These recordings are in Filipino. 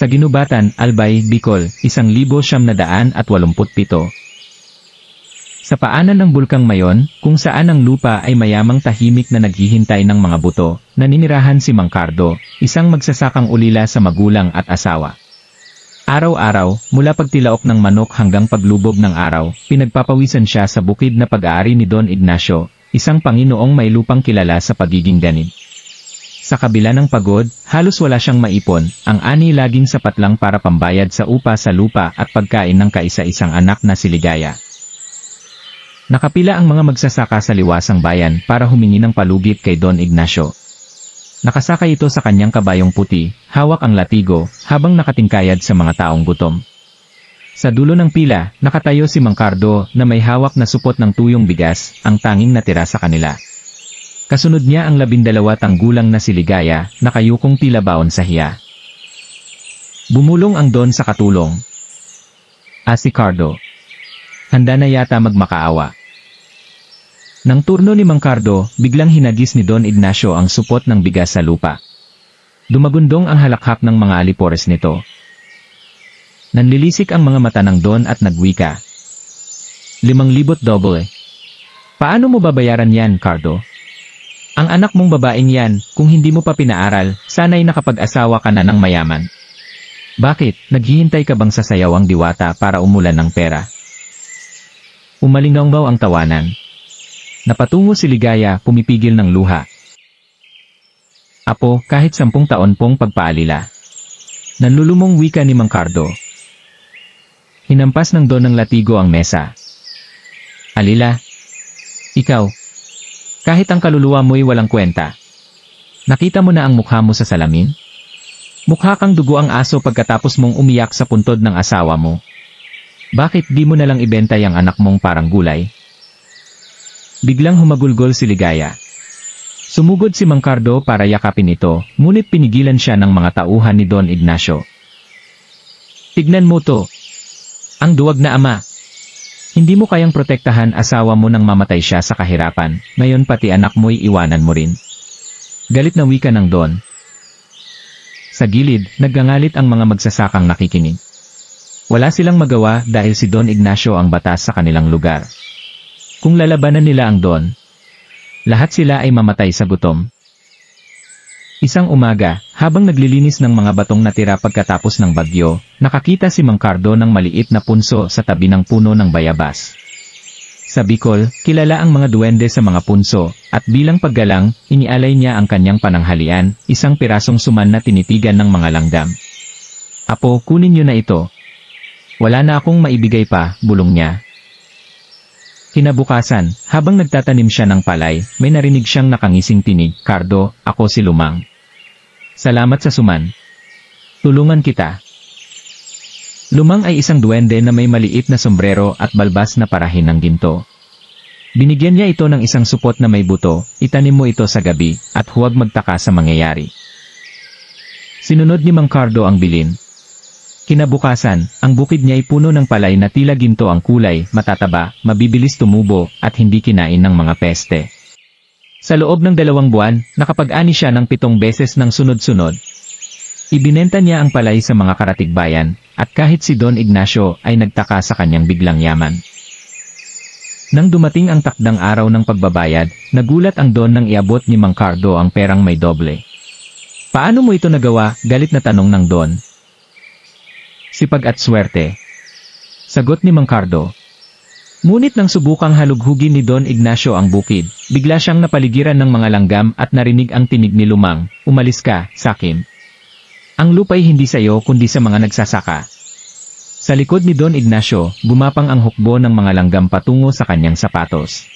Sa ginubatan, Albay, Bicol, 1987. Sa paanan ng Bulkang Mayon, kung saan ang lupa ay mayamang tahimik na naghihintay ng mga buto, naninirahan si Mang Cardo, isang magsasakang ulila sa magulang at asawa. Araw-araw, mula pagtilaok ng manok hanggang paglubog ng araw, pinagpapawisan siya sa bukid na pag-aari ni Don Ignacio, isang Panginoong may lupang kilala sa pagiging ganid. Sa kabila ng pagod, halos wala siyang maipon, ang ani laging sapat lang para pambayad sa upa sa lupa at pagkain ng kaisa-isang anak na si Ligaya. Nakapila ang mga magsasaka sa liwasang bayan para humingi ng palugit kay Don Ignacio. Nakasakay ito sa kanyang kabayong puti, hawak ang latigo, habang nakatingkayad sa mga taong gutom. Sa dulo ng pila, nakatayo si Mang Cardo na may hawak na supot ng tuyong bigas, ang tanging natira sa kanila. Kasunod niya ang 12 tanggulang na si Ligaya, nakayukong tila baon sa hiya. Bumulong ang Don sa katulong. Si Cardo. Handa na yata magmakaawa. Nang turno ni Mang Cardo, biglang hinagis ni Don Ignacio ang supot ng bigas sa lupa. Dumagundong ang halakhak ng mga alipores nito. Nanlilisik ang mga mata ng Don at nagwika. 5,000 doble. Paano mo babayaran yan, Cardo? Ang anak mong babaeng yan, kung hindi mo pa pinaaral, sana'y nakapag-asawa ka na ng mayaman. Bakit, naghihintay ka bang sasayaw ang diwata para umulan ng pera? Umalingaw ang tawanan. Napatungo si Ligaya, pumipigil ng luha. Apo, kahit 10 taon pong pagpaalila. Nanlulumong wika ni Mang Cardo. Hinampas ng Don ng latigo ang mesa. Alila. Ikaw. Kahit ang kaluluwa mo'y walang kwenta. Nakita mo na ang mukha mo sa salamin? Mukha kang dugo ang aso pagkatapos mong umiyak sa puntod ng asawa mo. Bakit di mo nalang ibenta yung anak mong parang gulay? Biglang humagulgol si Ligaya. Sumugod si Mang Cardo para yakapin ito, ngunit pinigilan siya ng mga tauhan ni Don Ignacio. Tignan mo to. Ang duwag na ama. Hindi mo kayang protektahan asawa mo nang mamatay siya sa kahirapan, ngayon pati anak mo'y iwanan mo rin. Galit na wika ng Don. Sa gilid, naggangalit ang mga magsasakang nakikinig. Wala silang magawa dahil si Don Ignacio ang batas sa kanilang lugar. Kung lalabanan nila ang Don, lahat sila ay mamatay sa gutom. Isang umaga, habang naglilinis ng mga batong natira pagkatapos ng bagyo, nakakita si Mang Cardo ng maliit na punso sa tabi ng puno ng bayabas. Sa Bicol, kilala ang mga duwende sa mga punso, at bilang paggalang, inialay niya ang kanyang pananghalian, isang pirasong suman na tinitigan ng mga langgam. Apo, kunin niyo na ito. Wala na akong maibigay pa, bulong niya. Kinabukasan, habang nagtatanim siya ng palay, may narinig siyang nakangising tinig, Cardo, ako si Lumang. Salamat sa suman. Tulungan kita. Lumang ay isang duwende na may maliit na sombrero at balbas na parahin ng ginto. Binigyan niya ito ng isang supot na may buto, itanim mo ito sa gabi, at huwag magtaka sa mangyayari. Sinunod ni Mang Cardo ang bilin. Kinabukasan, ang bukid niya ay puno ng palay na tila ginto ang kulay, matataba, mabibilis tumubo, at hindi kinain ng mga peste. Sa loob ng 2 buwan, nakapag-ani siya ng 7 beses ng sunod-sunod. Ibinenta niya ang palay sa mga karatigbayan, at kahit si Don Ignacio ay nagtaka sa kanyang biglang yaman. Nang dumating ang takdang araw ng pagbabayad, nagulat ang Don nang iabot ni Mang Cardo ang perang may doble. Paano mo ito nagawa? Galit na tanong ng Don. Sipag at swerte. Sagot ni Mang Cardo. Ngunit nang subukang halughugin ni Don Ignacio ang bukid, bigla siyang napaligiran ng mga langgam at narinig ang tinig ni Lumang, umalis ka, sakin. Ang lupa'y hindi sa iyo kundi sa mga nagsasaka. Sa likod ni Don Ignacio, gumapang ang hukbo ng mga langgam patungo sa kanyang sapatos.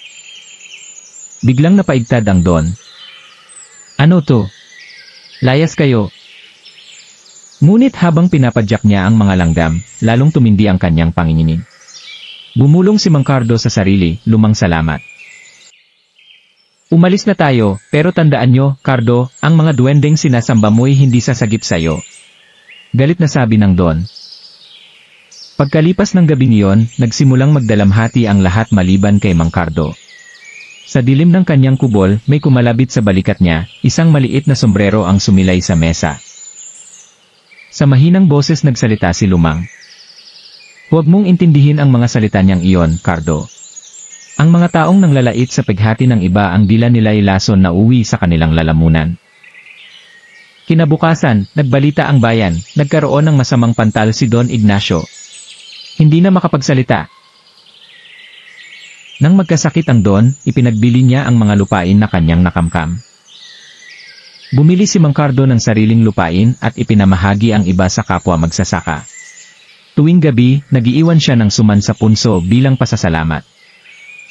Biglang napaigtad ang Don. Ano to? Layas kayo. Ngunit habang pinapadyak niya ang mga langgam, lalong tumindi ang kanyang panginginig. Bumulong si Mang Cardo sa sarili, Lumang salamat. Umalis na tayo, pero tandaan nyo, Cardo, ang mga duwendeng sinasamba mo'y hindi sasagip sayo. Galit na sabi ng Don. Pagkalipas ng gabing iyon, nagsimulang magdalamhati ang lahat maliban kay Mang Cardo. Sa dilim ng kanyang kubol, may kumalabit sa balikat niya, isang maliit na sombrero ang sumilay sa mesa. Sa mahinang boses nagsalita si Lumang. Huwag mong intindihin ang mga salita niyang iyon, Cardo. Ang mga taong nanglalait sa paghati ng iba ang dila nila'y lason na uwi sa kanilang lalamunan. Kinabukasan, nagbalita ang bayan, nagkaroon ng masamang pantal si Don Ignacio. Hindi na makapagsalita. Nang magkasakit ang Don, ipinagbili niya ang mga lupain na kanyang nakamkam. Bumili si Mang Cardo ng sariling lupain at ipinamahagi ang iba sa kapwa magsasaka. Tuwing gabi, nagiiwan siya ng suman sa punso bilang pasasalamat.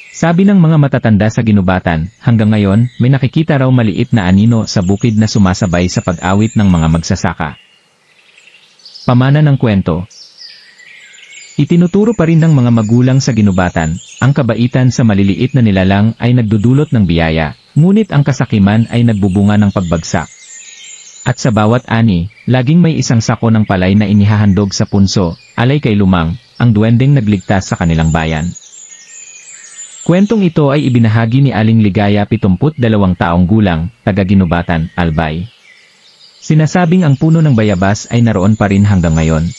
Sabi ng mga matatanda sa ginubatan, hanggang ngayon, may nakikita raw maliit na anino sa bukid na sumasabay sa pag-awit ng mga magsasaka. Pamana ng kwento. Itinuturo pa rin ng mga magulang sa ginubatan, ang kabaitan sa maliliit na nilalang ay nagdudulot ng biyaya, ngunit ang kasakiman ay nagbubunga ng pagbagsak. At sa bawat ani, laging may isang sako ng palay na inihahandog sa punso, alay kay Lumang, ang duwendeng nagligtas sa kanilang bayan. Kwentong ito ay ibinahagi ni Aling Ligaya 72 taong gulang, taga-Ginubatan, Albay. Sinasabing ang puno ng bayabas ay naroon pa rin hanggang ngayon.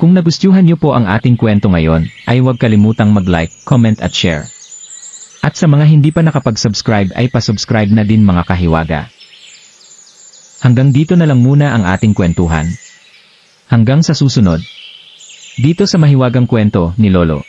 Kung nagustuhan niyo po ang ating kwento ngayon, ay huwag kalimutang mag-like, comment at share. At sa mga hindi pa nakapag-subscribe ay pasubscribe na din mga kahiwaga. Hanggang dito na lang muna ang ating kwentuhan. Hanggang sa susunod. Dito sa Mahiwagang Kwento ni Lolo.